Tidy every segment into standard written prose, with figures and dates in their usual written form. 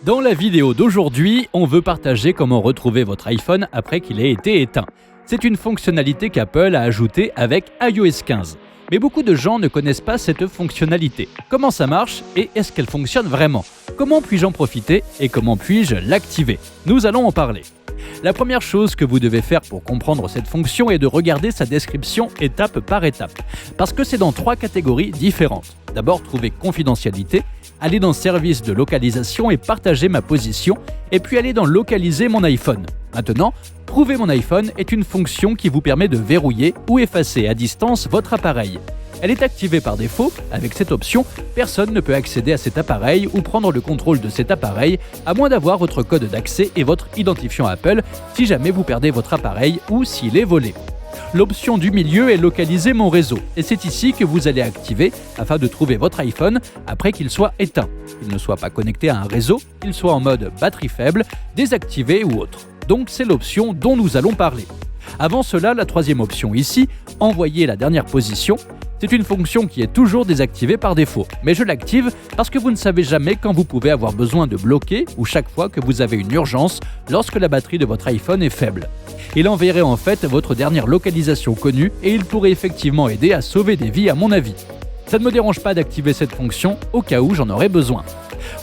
Dans la vidéo d'aujourd'hui, on veut partager comment retrouver votre iPhone après qu'il ait été éteint. C'est une fonctionnalité qu'Apple a ajoutée avec iOS 15. Mais beaucoup de gens ne connaissent pas cette fonctionnalité. Comment ça marche et est-ce qu'elle fonctionne vraiment? Comment puis-je en profiter et comment puis-je l'activer? Nous allons en parler. La première chose que vous devez faire pour comprendre cette fonction est de regarder sa description étape par étape, parce que c'est dans 3 catégories différentes. D'abord, trouver confidentialité, aller dans service de localisation et partager ma position, et puis aller dans localiser mon iPhone. Maintenant, trouver mon iPhone est une fonction qui vous permet de verrouiller ou effacer à distance votre appareil. Elle est activée par défaut. Avec cette option, personne ne peut accéder à cet appareil ou prendre le contrôle de cet appareil à moins d'avoir votre code d'accès et votre identifiant Apple si jamais vous perdez votre appareil ou s'il est volé. L'option du milieu est localiser mon réseau et c'est ici que vous allez activer afin de trouver votre iPhone après qu'il soit éteint, qu'il ne soit pas connecté à un réseau, qu'il soit en mode batterie faible, désactivé ou autre. Donc c'est l'option dont nous allons parler. Avant cela, la troisième option ici, envoyer la dernière position. C'est une fonction qui est toujours désactivée par défaut, mais je l'active parce que vous ne savez jamais quand vous pouvez avoir besoin de bloquer ou chaque fois que vous avez une urgence lorsque la batterie de votre iPhone est faible. Il enverrait en fait votre dernière localisation connue et il pourrait effectivement aider à sauver des vies à mon avis. Ça ne me dérange pas d'activer cette fonction au cas où j'en aurais besoin.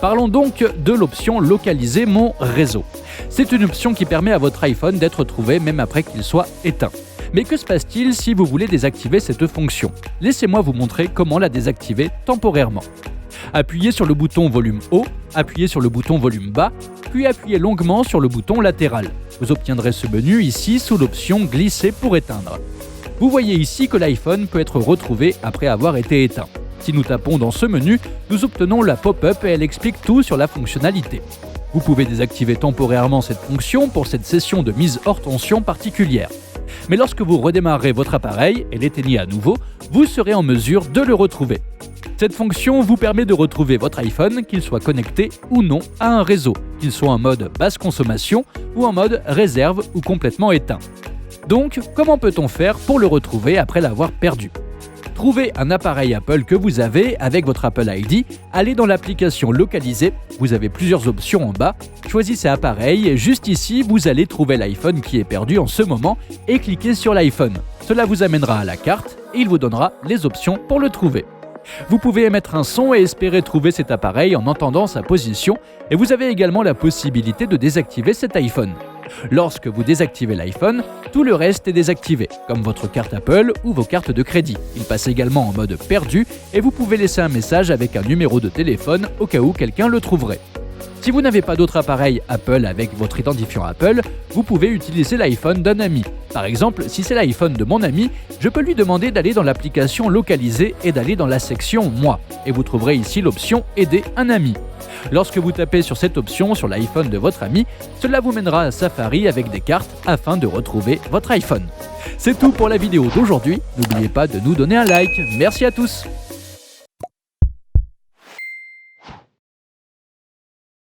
Parlons donc de l'option localiser mon réseau. C'est une option qui permet à votre iPhone d'être trouvé même après qu'il soit éteint. Mais que se passe-t-il si vous voulez désactiver cette fonction? Laissez-moi vous montrer comment la désactiver temporairement. Appuyez sur le bouton volume haut, appuyez sur le bouton volume bas, puis appuyez longuement sur le bouton latéral. Vous obtiendrez ce menu ici sous l'option glisser pour éteindre. Vous voyez ici que l'iPhone peut être retrouvé après avoir été éteint. Si nous tapons dans ce menu, nous obtenons la pop-up et elle explique tout sur la fonctionnalité. Vous pouvez désactiver temporairement cette fonction pour cette session de mise hors tension particulière. Mais lorsque vous redémarrerez votre appareil et l'éteignez à nouveau, vous serez en mesure de le retrouver. Cette fonction vous permet de retrouver votre iPhone, qu'il soit connecté ou non à un réseau, qu'il soit en mode basse consommation ou en mode réserve ou complètement éteint. Donc, comment peut-on faire pour le retrouver après l'avoir perdu? Trouvez un appareil Apple que vous avez avec votre Apple ID, allez dans l'application localisée, vous avez plusieurs options en bas, choisissez appareil et juste ici vous allez trouver l'iPhone qui est perdu en ce moment et cliquez sur l'iPhone. Cela vous amènera à la carte et il vous donnera les options pour le trouver. Vous pouvez émettre un son et espérer trouver cet appareil en entendant sa position et vous avez également la possibilité de désactiver cet iPhone. Lorsque vous désactivez l'iPhone, tout le reste est désactivé, comme votre carte Apple ou vos cartes de crédit. Il passe également en mode perdu et vous pouvez laisser un message avec un numéro de téléphone au cas où quelqu'un le trouverait. Si vous n'avez pas d'autre appareil Apple avec votre identifiant Apple, vous pouvez utiliser l'iPhone d'un ami. Par exemple, si c'est l'iPhone de mon ami, je peux lui demander d'aller dans l'application localisée et d'aller dans la section Moi. Et vous trouverez ici l'option Aider un ami. Lorsque vous tapez sur cette option sur l'iPhone de votre ami, cela vous mènera à Safari avec des cartes afin de retrouver votre iPhone. C'est tout pour la vidéo d'aujourd'hui. N'oubliez pas de nous donner un like. Merci à tous.